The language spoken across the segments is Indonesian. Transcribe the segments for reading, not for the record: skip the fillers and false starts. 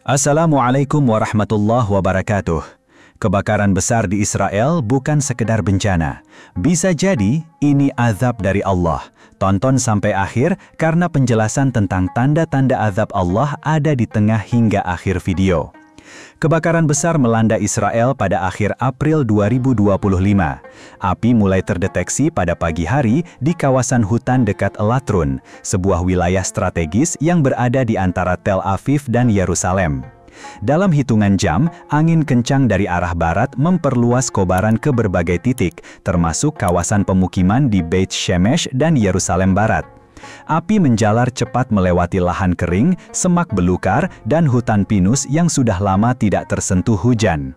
Assalamualaikum warahmatullahi wabarakatuh. Kebakaran besar di Israel bukan sekedar bencana. Bisa jadi ini azab dari Allah. Tonton sampai akhir karena penjelasan tentang tanda-tanda azab Allah ada di tengah hingga akhir video. Kebakaran besar melanda Israel pada akhir April 2025. Api mulai terdeteksi pada pagi hari di kawasan hutan dekat Elatrun, sebuah wilayah strategis yang berada di antara Tel Aviv dan Yerusalem. Dalam hitungan jam, angin kencang dari arah barat memperluas kobaran ke berbagai titik, termasuk kawasan pemukiman di Beit Shemesh dan Yerusalem Barat. Api menjalar cepat melewati lahan kering, semak belukar, dan hutan pinus yang sudah lama tidak tersentuh hujan.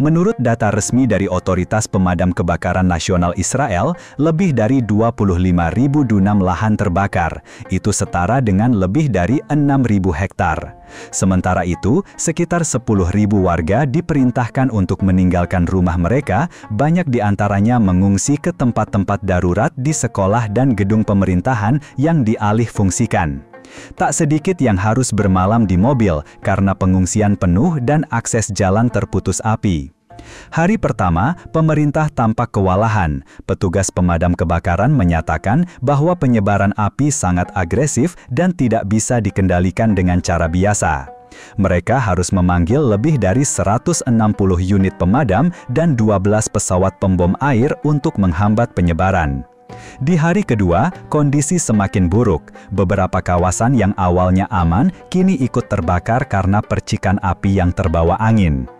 Menurut data resmi dari Otoritas Pemadam Kebakaran Nasional Israel, lebih dari 25.000 dunam lahan terbakar. Itu setara dengan lebih dari 6.000 hektar. Sementara itu, sekitar 10.000 warga diperintahkan untuk meninggalkan rumah mereka, banyak di antaranya mengungsi ke tempat-tempat darurat di sekolah dan gedung pemerintahan yang dialih fungsikan. Tak sedikit yang harus bermalam di mobil karena pengungsian penuh dan akses jalan terputus api. Hari pertama, pemerintah tampak kewalahan. Petugas pemadam kebakaran menyatakan bahwa penyebaran api sangat agresif dan tidak bisa dikendalikan dengan cara biasa. Mereka harus memanggil lebih dari 160 unit pemadam dan 12 pesawat pembom air untuk menghambat penyebaran. Di hari kedua, kondisi semakin buruk. Beberapa kawasan yang awalnya aman, kini ikut terbakar karena percikan api yang terbawa angin.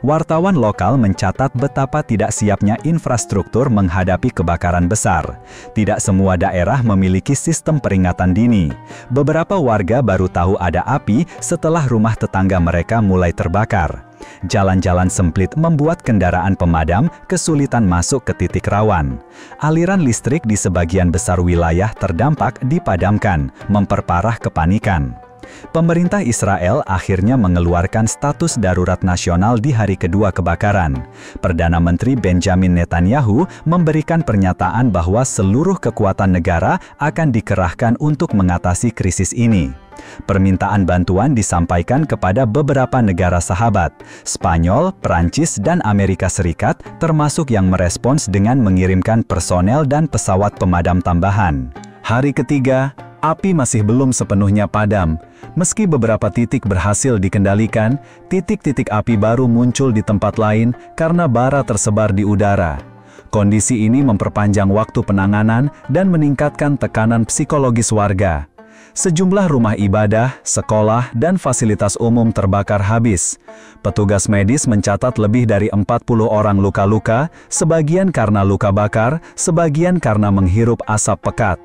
Wartawan lokal mencatat betapa tidak siapnya infrastruktur menghadapi kebakaran besar. Tidak semua daerah memiliki sistem peringatan dini. Beberapa warga baru tahu ada api setelah rumah tetangga mereka mulai terbakar. Jalan-jalan sempit membuat kendaraan pemadam kesulitan masuk ke titik rawan. Aliran listrik di sebagian besar wilayah terdampak dipadamkan, memperparah kepanikan. Pemerintah Israel akhirnya mengeluarkan status darurat nasional di hari kedua kebakaran. Perdana Menteri Benjamin Netanyahu memberikan pernyataan bahwa seluruh kekuatan negara akan dikerahkan untuk mengatasi krisis ini. Permintaan bantuan disampaikan kepada beberapa negara sahabat, Spanyol, Prancis, dan Amerika Serikat, termasuk yang merespons dengan mengirimkan personel dan pesawat pemadam tambahan. Hari ketiga, api masih belum sepenuhnya padam. Meski beberapa titik berhasil dikendalikan, titik-titik api baru muncul di tempat lain karena bara tersebar di udara. Kondisi ini memperpanjang waktu penanganan dan meningkatkan tekanan psikologis warga. Sejumlah rumah ibadah, sekolah, dan fasilitas umum terbakar habis. Petugas medis mencatat lebih dari 40 orang luka-luka, sebagian karena luka bakar, sebagian karena menghirup asap pekat.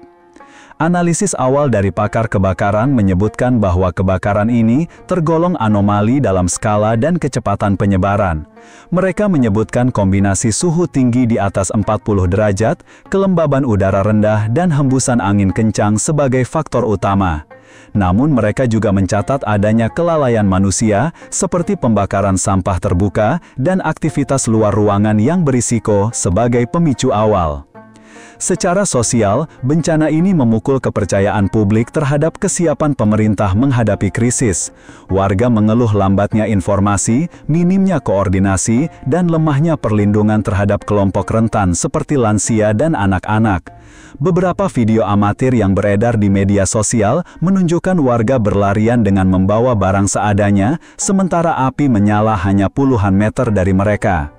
Analisis awal dari pakar kebakaran menyebutkan bahwa kebakaran ini tergolong anomali dalam skala dan kecepatan penyebaran. Mereka menyebutkan kombinasi suhu tinggi di atas 40 derajat, kelembaban udara rendah, dan hembusan angin kencang sebagai faktor utama. Namun mereka juga mencatat adanya kelalaian manusia seperti pembakaran sampah terbuka dan aktivitas luar ruangan yang berisiko sebagai pemicu awal. Secara sosial, bencana ini memukul kepercayaan publik terhadap kesiapan pemerintah menghadapi krisis. Warga mengeluh lambatnya informasi, minimnya koordinasi, dan lemahnya perlindungan terhadap kelompok rentan seperti lansia dan anak-anak. Beberapa video amatir yang beredar di media sosial menunjukkan warga berlarian dengan membawa barang seadanya, sementara api menyala hanya puluhan meter dari mereka.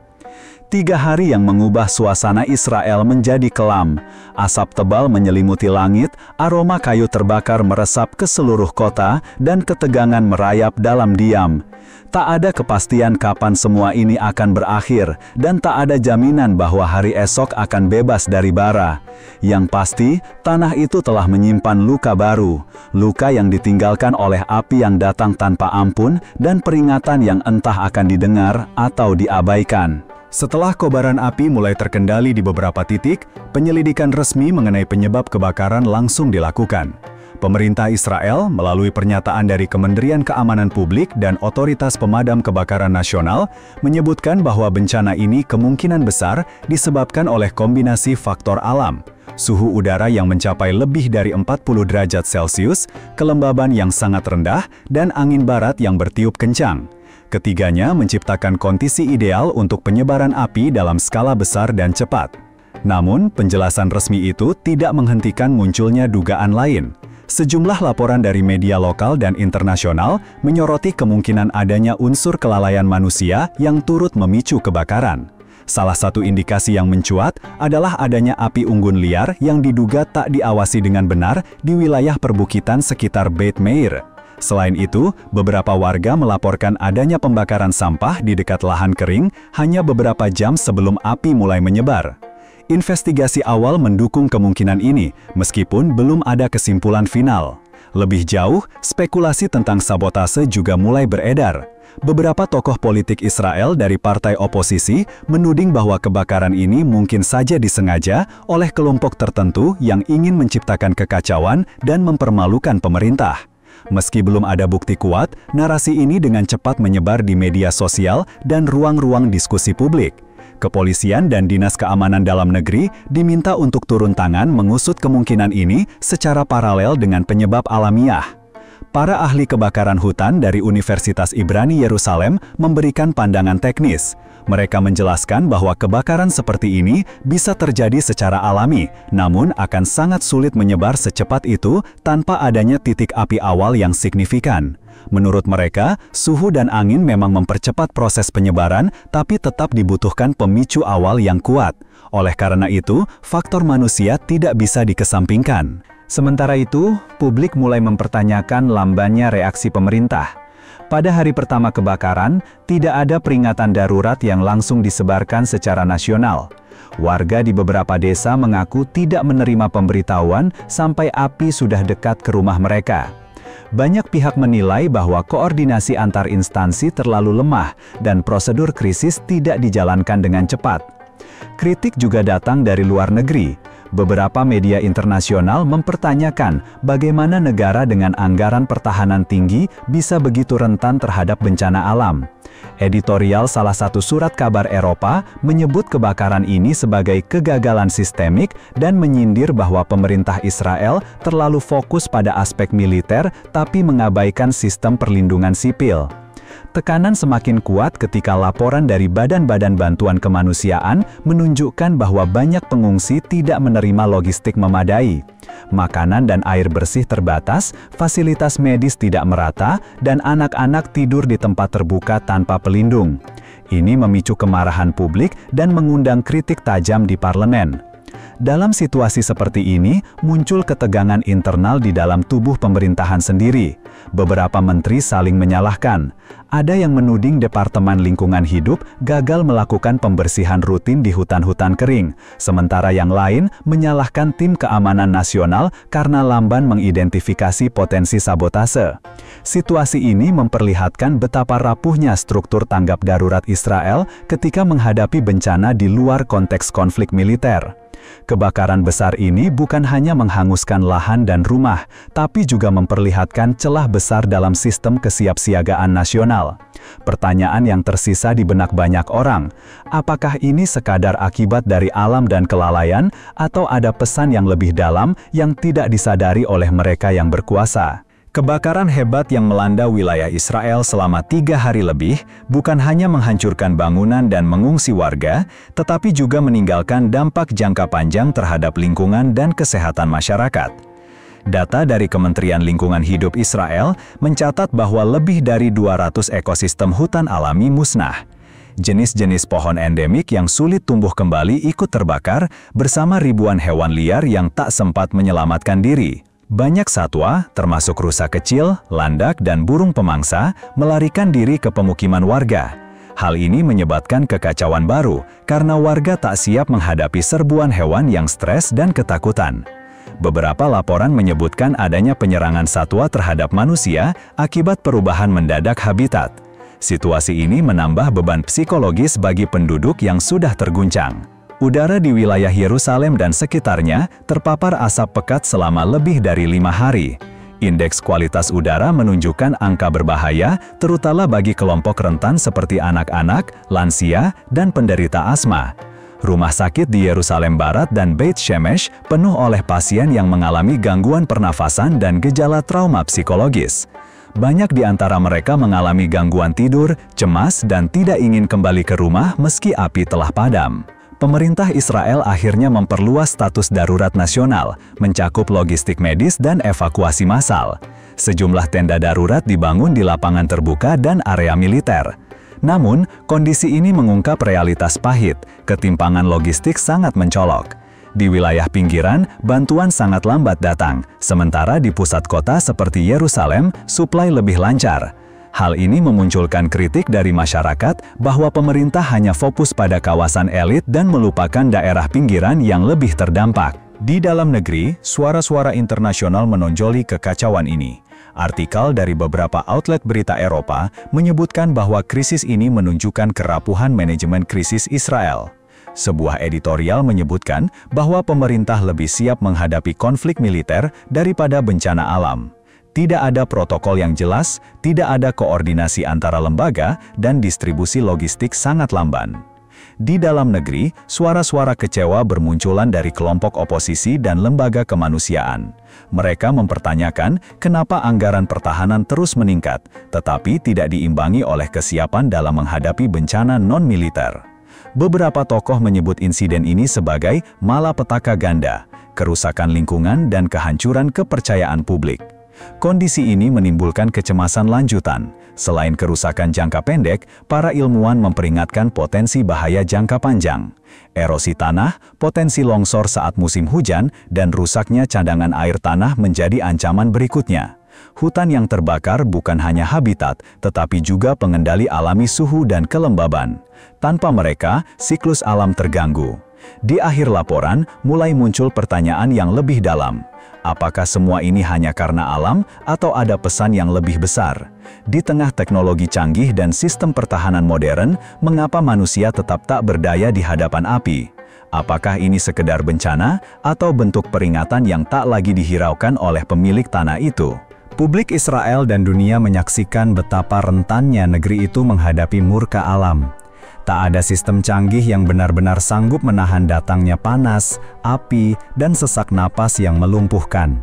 3 hari yang mengubah suasana Israel menjadi kelam. Asap tebal menyelimuti langit, aroma kayu terbakar meresap ke seluruh kota, dan ketegangan merayap dalam diam. Tak ada kepastian kapan semua ini akan berakhir, dan tak ada jaminan bahwa hari esok akan bebas dari bara. Yang pasti, tanah itu telah menyimpan luka baru, luka yang ditinggalkan oleh api yang datang tanpa ampun, dan peringatan yang entah akan didengar atau diabaikan. Setelah kobaran api mulai terkendali di beberapa titik, penyelidikan resmi mengenai penyebab kebakaran langsung dilakukan. Pemerintah Israel melalui pernyataan dari Kementerian Keamanan Publik dan Otoritas Pemadam Kebakaran Nasional menyebutkan bahwa bencana ini kemungkinan besar disebabkan oleh kombinasi faktor alam, suhu udara yang mencapai lebih dari 40 derajat Celcius, kelembaban yang sangat rendah, dan angin barat yang bertiup kencang. Ketiganya menciptakan kondisi ideal untuk penyebaran api dalam skala besar dan cepat. Namun, penjelasan resmi itu tidak menghentikan munculnya dugaan lain. Sejumlah laporan dari media lokal dan internasional menyoroti kemungkinan adanya unsur kelalaian manusia yang turut memicu kebakaran. Salah satu indikasi yang mencuat adalah adanya api unggun liar yang diduga tak diawasi dengan benar di wilayah perbukitan sekitar Beit Meir. Selain itu, beberapa warga melaporkan adanya pembakaran sampah di dekat lahan kering hanya beberapa jam sebelum api mulai menyebar. Investigasi awal mendukung kemungkinan ini, meskipun belum ada kesimpulan final. Lebih jauh, spekulasi tentang sabotase juga mulai beredar. Beberapa tokoh politik Israel dari partai oposisi menuding bahwa kebakaran ini mungkin saja disengaja oleh kelompok tertentu yang ingin menciptakan kekacauan dan mempermalukan pemerintah. Meski belum ada bukti kuat, narasi ini dengan cepat menyebar di media sosial dan ruang-ruang diskusi publik. Kepolisian dan Dinas Keamanan Dalam Negeri diminta untuk turun tangan mengusut kemungkinan ini secara paralel dengan penyebab alamiah. Para ahli kebakaran hutan dari Universitas Ibrani Yerusalem memberikan pandangan teknis. Mereka menjelaskan bahwa kebakaran seperti ini bisa terjadi secara alami, namun akan sangat sulit menyebar secepat itu tanpa adanya titik api awal yang signifikan. Menurut mereka, suhu dan angin memang mempercepat proses penyebaran, tapi tetap dibutuhkan pemicu awal yang kuat. Oleh karena itu, faktor manusia tidak bisa dikesampingkan. Sementara itu, publik mulai mempertanyakan lambannya reaksi pemerintah. Pada hari pertama kebakaran, tidak ada peringatan darurat yang langsung disebarkan secara nasional. Warga di beberapa desa mengaku tidak menerima pemberitahuan sampai api sudah dekat ke rumah mereka. Banyak pihak menilai bahwa koordinasi antar instansi terlalu lemah dan prosedur krisis tidak dijalankan dengan cepat. Kritik juga datang dari luar negeri. Beberapa media internasional mempertanyakan bagaimana negara dengan anggaran pertahanan tinggi bisa begitu rentan terhadap bencana alam. Editorial salah satu surat kabar Eropa menyebut kebakaran ini sebagai kegagalan sistemik dan menyindir bahwa pemerintah Israel terlalu fokus pada aspek militer tapi mengabaikan sistem perlindungan sipil. Tekanan semakin kuat ketika laporan dari badan-badan bantuan kemanusiaan menunjukkan bahwa banyak pengungsi tidak menerima logistik memadai. Makanan dan air bersih terbatas, fasilitas medis tidak merata, dan anak-anak tidur di tempat terbuka tanpa pelindung. Ini memicu kemarahan publik dan mengundang kritik tajam di parlemen. Dalam situasi seperti ini, muncul ketegangan internal di dalam tubuh pemerintahan sendiri. Beberapa menteri saling menyalahkan. Ada yang menuding Departemen Lingkungan Hidup gagal melakukan pembersihan rutin di hutan-hutan kering, sementara yang lain menyalahkan tim keamanan nasional karena lamban mengidentifikasi potensi sabotase. Situasi ini memperlihatkan betapa rapuhnya struktur tanggap darurat Israel ketika menghadapi bencana di luar konteks konflik militer. Kebakaran besar ini bukan hanya menghanguskan lahan dan rumah, tapi juga memperlihatkan celah besar dalam sistem kesiapsiagaan nasional. Pertanyaan yang tersisa di benak banyak orang, apakah ini sekadar akibat dari alam dan kelalaian, atau ada pesan yang lebih dalam yang tidak disadari oleh mereka yang berkuasa? Kebakaran hebat yang melanda wilayah Israel selama 3 hari lebih bukan hanya menghancurkan bangunan dan mengungsi warga, tetapi juga meninggalkan dampak jangka panjang terhadap lingkungan dan kesehatan masyarakat. Data dari Kementerian Lingkungan Hidup Israel mencatat bahwa lebih dari 200 ekosistem hutan alami musnah. Jenis-jenis pohon endemik yang sulit tumbuh kembali ikut terbakar bersama ribuan hewan liar yang tak sempat menyelamatkan diri. Banyak satwa, termasuk rusa kecil, landak, dan burung pemangsa, melarikan diri ke pemukiman warga. Hal ini menyebabkan kekacauan baru karena warga tak siap menghadapi serbuan hewan yang stres dan ketakutan. Beberapa laporan menyebutkan adanya penyerangan satwa terhadap manusia akibat perubahan mendadak habitat. Situasi ini menambah beban psikologis bagi penduduk yang sudah terguncang. Udara di wilayah Yerusalem dan sekitarnya terpapar asap pekat selama lebih dari 5 hari. Indeks kualitas udara menunjukkan angka berbahaya, terutama bagi kelompok rentan seperti anak-anak, lansia, dan penderita asma. Rumah sakit di Yerusalem Barat dan Beit Shemesh penuh oleh pasien yang mengalami gangguan pernafasan dan gejala trauma psikologis. Banyak di antara mereka mengalami gangguan tidur, cemas, dan tidak ingin kembali ke rumah meski api telah padam. Pemerintah Israel akhirnya memperluas status darurat nasional, mencakup logistik medis dan evakuasi massal. Sejumlah tenda darurat dibangun di lapangan terbuka dan area militer. Namun, kondisi ini mengungkap realitas pahit, ketimpangan logistik sangat mencolok. Di wilayah pinggiran, bantuan sangat lambat datang, sementara di pusat kota seperti Yerusalem, suplai lebih lancar. Hal ini memunculkan kritik dari masyarakat bahwa pemerintah hanya fokus pada kawasan elit dan melupakan daerah pinggiran yang lebih terdampak. Di dalam negeri, suara-suara internasional menonjoli kekacauan ini. Artikel dari beberapa outlet berita Eropa menyebutkan bahwa krisis ini menunjukkan kerapuhan manajemen krisis Israel. Sebuah editorial menyebutkan bahwa pemerintah lebih siap menghadapi konflik militer daripada bencana alam. Tidak ada protokol yang jelas, tidak ada koordinasi antara lembaga, dan distribusi logistik sangat lamban. Di dalam negeri, suara-suara kecewa bermunculan dari kelompok oposisi dan lembaga kemanusiaan. Mereka mempertanyakan kenapa anggaran pertahanan terus meningkat, tetapi tidak diimbangi oleh kesiapan dalam menghadapi bencana non-militer. Beberapa tokoh menyebut insiden ini sebagai malapetaka ganda, kerusakan lingkungan, dan kehancuran kepercayaan publik. Kondisi ini menimbulkan kecemasan lanjutan. Selain kerusakan jangka pendek, para ilmuwan memperingatkan potensi bahaya jangka panjang. Erosi tanah, potensi longsor saat musim hujan, dan rusaknya cadangan air tanah menjadi ancaman berikutnya. Hutan yang terbakar bukan hanya habitat, tetapi juga pengendali alami suhu dan kelembaban. Tanpa mereka, siklus alam terganggu. Di akhir laporan, mulai muncul pertanyaan yang lebih dalam. Apakah semua ini hanya karena alam, atau ada pesan yang lebih besar? Di tengah teknologi canggih dan sistem pertahanan modern, mengapa manusia tetap tak berdaya di hadapan api? Apakah ini sekedar bencana, atau bentuk peringatan yang tak lagi dihiraukan oleh pemilik tanah itu? Publik Israel dan dunia menyaksikan betapa rentannya negeri itu menghadapi murka alam. Tak ada sistem canggih yang benar-benar sanggup menahan datangnya panas, api, dan sesak napas yang melumpuhkan.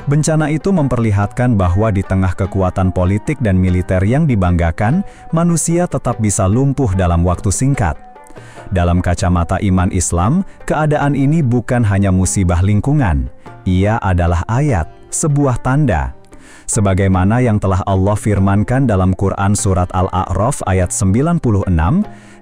Bencana itu memperlihatkan bahwa di tengah kekuatan politik dan militer yang dibanggakan, manusia tetap bisa lumpuh dalam waktu singkat. Dalam kacamata iman Islam, keadaan ini bukan hanya musibah lingkungan. Ia adalah ayat, sebuah tanda. Sebagaimana yang telah Allah firmankan dalam Quran Surat Al-A'raf ayat 96,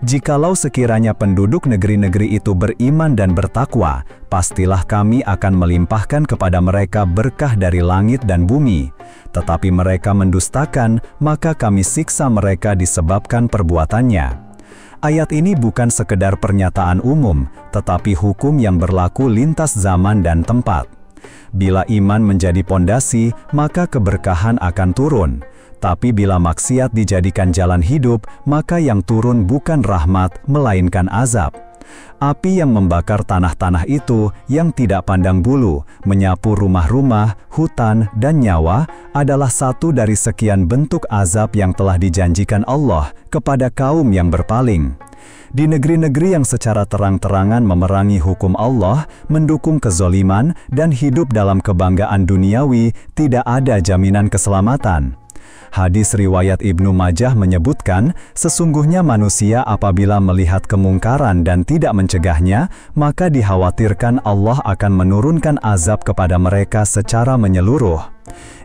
jikalau sekiranya penduduk negeri-negeri itu beriman dan bertakwa, pastilah kami akan melimpahkan kepada mereka berkah dari langit dan bumi. Tetapi mereka mendustakan, maka kami siksa mereka disebabkan perbuatannya. Ayat ini bukan sekedar pernyataan umum, tetapi hukum yang berlaku lintas zaman dan tempat. Bila iman menjadi pondasi, maka keberkahan akan turun. Tapi bila maksiat dijadikan jalan hidup, maka yang turun bukan rahmat, melainkan azab. Api yang membakar tanah-tanah itu, yang tidak pandang bulu, menyapu rumah-rumah, hutan, dan nyawa, adalah satu dari sekian bentuk azab yang telah dijanjikan Allah kepada kaum yang berpaling. Di negeri-negeri yang secara terang-terangan memerangi hukum Allah, mendukung kezoliman, dan hidup dalam kebanggaan duniawi, tidak ada jaminan keselamatan. Hadis riwayat Ibnu Majah menyebutkan, sesungguhnya manusia apabila melihat kemungkaran dan tidak mencegahnya, maka dikhawatirkan Allah akan menurunkan azab kepada mereka secara menyeluruh.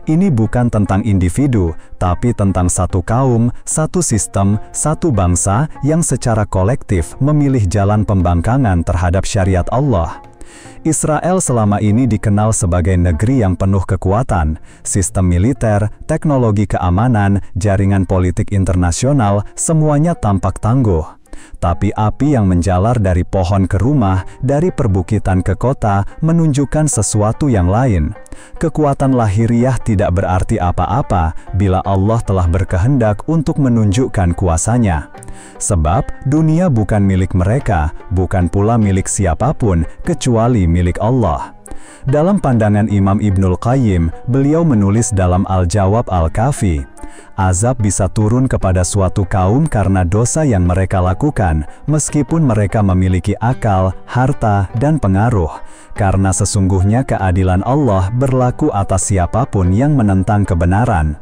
Ini bukan tentang individu, tapi tentang satu kaum, satu sistem, satu bangsa yang secara kolektif memilih jalan pembangkangan terhadap syariat Allah. Israel selama ini dikenal sebagai negeri yang penuh kekuatan, sistem militer, teknologi keamanan, jaringan politik internasional, semuanya tampak tangguh. Tapi api yang menjalar dari pohon ke rumah, dari perbukitan ke kota, menunjukkan sesuatu yang lain. Kekuatan lahiriah tidak berarti apa-apa bila Allah telah berkehendak untuk menunjukkan kuasanya. Sebab dunia bukan milik mereka, bukan pula milik siapapun, kecuali milik Allah. Dalam pandangan Imam Ibnul Qayyim, beliau menulis dalam Al-Jawab Al-Kafi, azab bisa turun kepada suatu kaum karena dosa yang mereka lakukan, meskipun mereka memiliki akal, harta, dan pengaruh. Karena sesungguhnya keadilan Allah berlaku atas siapapun yang menentang kebenaran.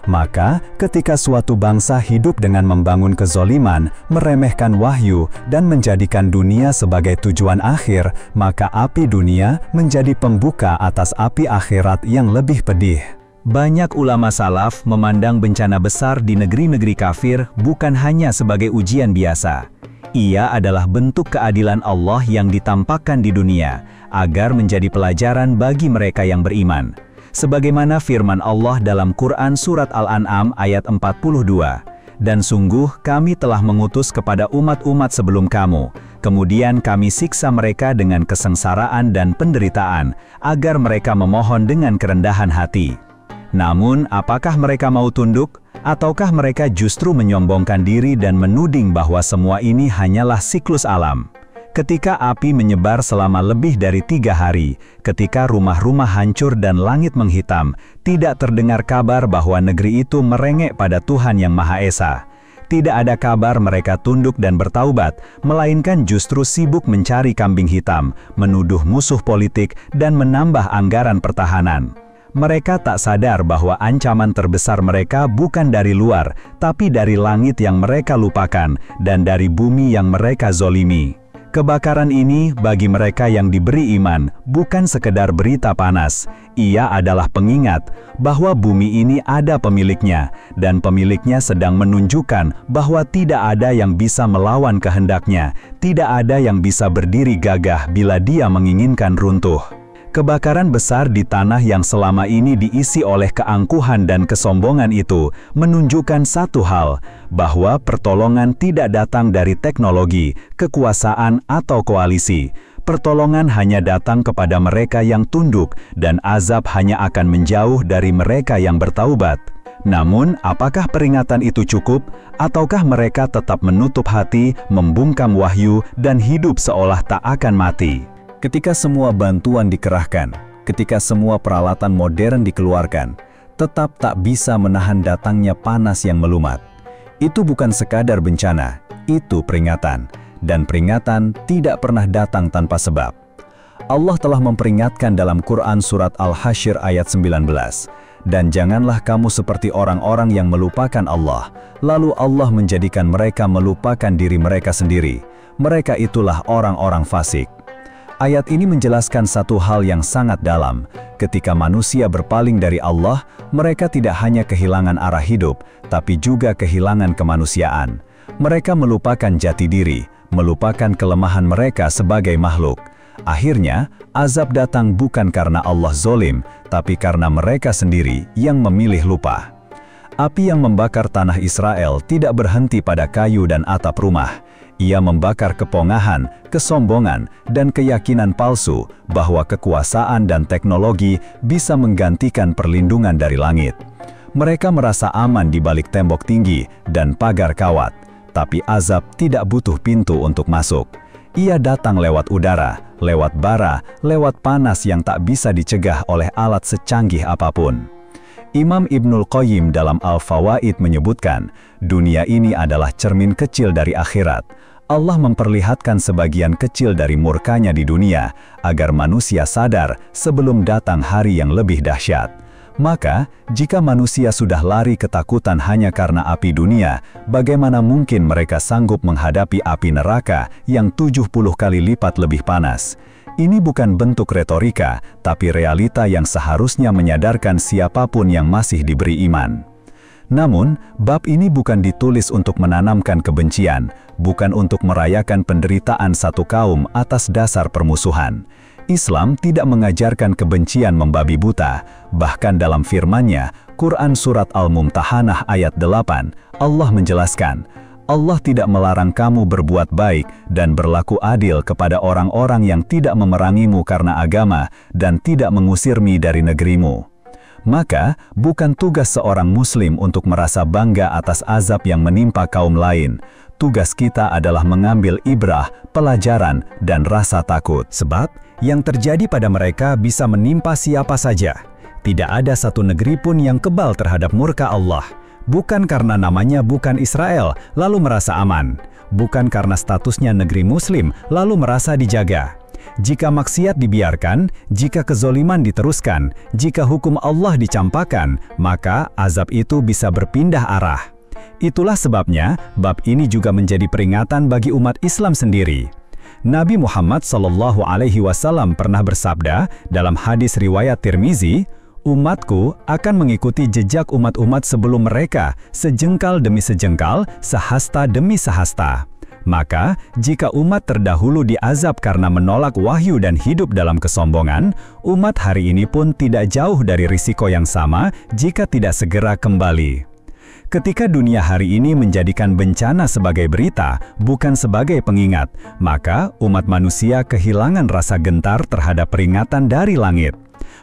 Maka, ketika suatu bangsa hidup dengan membangun kezoliman, meremehkan wahyu, dan menjadikan dunia sebagai tujuan akhir, maka api dunia menjadi pembuka atas api akhirat yang lebih pedih. Banyak ulama salaf memandang bencana besar di negeri-negeri kafir bukan hanya sebagai ujian biasa. Ia adalah bentuk keadilan Allah yang ditampakkan di dunia, agar menjadi pelajaran bagi mereka yang beriman. Sebagaimana firman Allah dalam Quran Surat Al-An'am ayat 42, "Dan sungguh kami telah mengutus kepada umat-umat sebelum kamu, kemudian kami siksa mereka dengan kesengsaraan dan penderitaan, agar mereka memohon dengan kerendahan hati. Namun, apakah mereka mau tunduk? Ataukah mereka justru menyombongkan diri dan menuding bahwa semua ini hanyalah siklus alam?" Ketika api menyebar selama lebih dari 3 hari, ketika rumah-rumah hancur dan langit menghitam, tidak terdengar kabar bahwa negeri itu merengek pada Tuhan Yang Maha Esa. Tidak ada kabar mereka tunduk dan bertaubat, melainkan justru sibuk mencari kambing hitam, menuduh musuh politik, dan menambah anggaran pertahanan. Mereka tak sadar bahwa ancaman terbesar mereka bukan dari luar, tapi dari langit yang mereka lupakan, dan dari bumi yang mereka zolimi. Kebakaran ini bagi mereka yang diberi iman bukan sekedar berita panas. Ia adalah pengingat bahwa bumi ini ada pemiliknya, dan pemiliknya sedang menunjukkan bahwa tidak ada yang bisa melawan kehendaknya, tidak ada yang bisa berdiri gagah bila dia menginginkan runtuh. Kebakaran besar di tanah yang selama ini diisi oleh keangkuhan dan kesombongan itu menunjukkan satu hal, bahwa pertolongan tidak datang dari teknologi, kekuasaan, atau koalisi. Pertolongan hanya datang kepada mereka yang tunduk, dan azab hanya akan menjauh dari mereka yang bertaubat. Namun, apakah peringatan itu cukup? Ataukah mereka tetap menutup hati, membungkam wahyu, dan hidup seolah tak akan mati? Ketika semua bantuan dikerahkan, ketika semua peralatan modern dikeluarkan, tetap tak bisa menahan datangnya panas yang melumat. Itu bukan sekadar bencana, itu peringatan. Dan peringatan tidak pernah datang tanpa sebab. Allah telah memperingatkan dalam Quran Surat Al-Hasyr ayat 19, "Dan janganlah kamu seperti orang-orang yang melupakan Allah, lalu Allah menjadikan mereka melupakan diri mereka sendiri. Mereka itulah orang-orang fasik." Ayat ini menjelaskan satu hal yang sangat dalam. Ketika manusia berpaling dari Allah, mereka tidak hanya kehilangan arah hidup, tapi juga kehilangan kemanusiaan. Mereka melupakan jati diri, melupakan kelemahan mereka sebagai makhluk. Akhirnya, azab datang bukan karena Allah zolim, tapi karena mereka sendiri yang memilih lupa. Api yang membakar tanah Israel tidak berhenti pada kayu dan atap rumah. Ia membakar kepongahan, kesombongan, dan keyakinan palsu bahwa kekuasaan dan teknologi bisa menggantikan perlindungan dari langit. Mereka merasa aman di balik tembok tinggi dan pagar kawat, tapi azab tidak butuh pintu untuk masuk. Ia datang lewat udara, lewat bara, lewat panas yang tak bisa dicegah oleh alat secanggih apapun. Imam Ibnul Qayyim dalam Al-Fawaid menyebutkan, dunia ini adalah cermin kecil dari akhirat. Allah memperlihatkan sebagian kecil dari murkanya di dunia, agar manusia sadar sebelum datang hari yang lebih dahsyat. Maka, jika manusia sudah lari ketakutan hanya karena api dunia, bagaimana mungkin mereka sanggup menghadapi api neraka yang 70 kali lipat lebih panas? Ini bukan bentuk retorika, tapi realita yang seharusnya menyadarkan siapapun yang masih diberi iman. Namun, bab ini bukan ditulis untuk menanamkan kebencian, bukan untuk merayakan penderitaan satu kaum atas dasar permusuhan. Islam tidak mengajarkan kebencian membabi buta, bahkan dalam firman-Nya, Quran Surat Al-Mumtahanah ayat 8, Allah menjelaskan, Allah tidak melarang kamu berbuat baik dan berlaku adil kepada orang-orang yang tidak memerangimu karena agama dan tidak mengusirmu dari negerimu. Maka, bukan tugas seorang muslim untuk merasa bangga atas azab yang menimpa kaum lain. Tugas kita adalah mengambil ibrah, pelajaran, dan rasa takut. Sebab, yang terjadi pada mereka bisa menimpa siapa saja. Tidak ada satu negeri pun yang kebal terhadap murka Allah. Bukan karena namanya bukan Israel, lalu merasa aman. Bukan karena statusnya negeri muslim, lalu merasa dijaga. Jika maksiat dibiarkan, jika kezoliman diteruskan, jika hukum Allah dicampakkan, maka azab itu bisa berpindah arah. Itulah sebabnya, bab ini juga menjadi peringatan bagi umat Islam sendiri. Nabi Muhammad SAW pernah bersabda dalam hadis riwayat Tirmizi, "Umatku akan mengikuti jejak umat-umat sebelum mereka, sejengkal demi sejengkal, sehasta demi sehasta." Maka, jika umat terdahulu diazab karena menolak wahyu dan hidup dalam kesombongan, umat hari ini pun tidak jauh dari risiko yang sama jika tidak segera kembali. Ketika dunia hari ini menjadikan bencana sebagai berita, bukan sebagai pengingat, maka umat manusia kehilangan rasa gentar terhadap peringatan dari langit.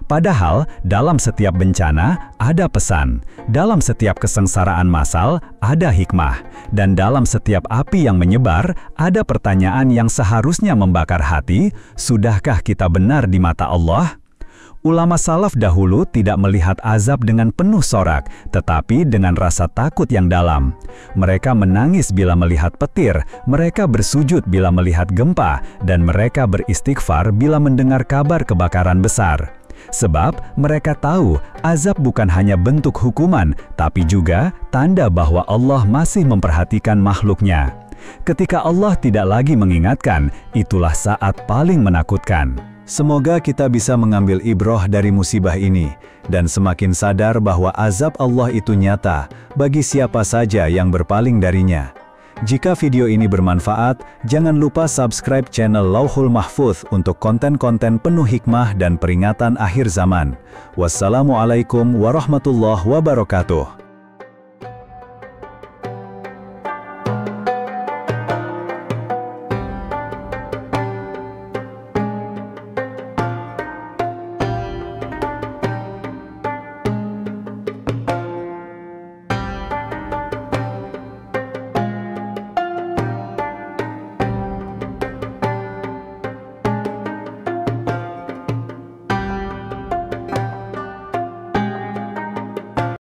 Padahal, dalam setiap bencana ada pesan, dalam setiap kesengsaraan massal ada hikmah, dan dalam setiap api yang menyebar ada pertanyaan yang seharusnya membakar hati, sudahkah kita benar di mata Allah? Ulama salaf dahulu tidak melihat azab dengan penuh sorak, tetapi dengan rasa takut yang dalam. Mereka menangis bila melihat petir, mereka bersujud bila melihat gempa, dan mereka beristighfar bila mendengar kabar kebakaran besar. Sebab mereka tahu azab bukan hanya bentuk hukuman, tapi juga tanda bahwa Allah masih memperhatikan makhluknya. Ketika Allah tidak lagi mengingatkan, itulah saat paling menakutkan. Semoga kita bisa mengambil ibroh dari musibah ini, dan semakin sadar bahwa azab Allah itu nyata bagi siapa saja yang berpaling darinya. Jika video ini bermanfaat, jangan lupa subscribe channel Lauhul Mahfuz untuk konten-konten penuh hikmah dan peringatan akhir zaman. Wassalamualaikum warahmatullahi wabarakatuh.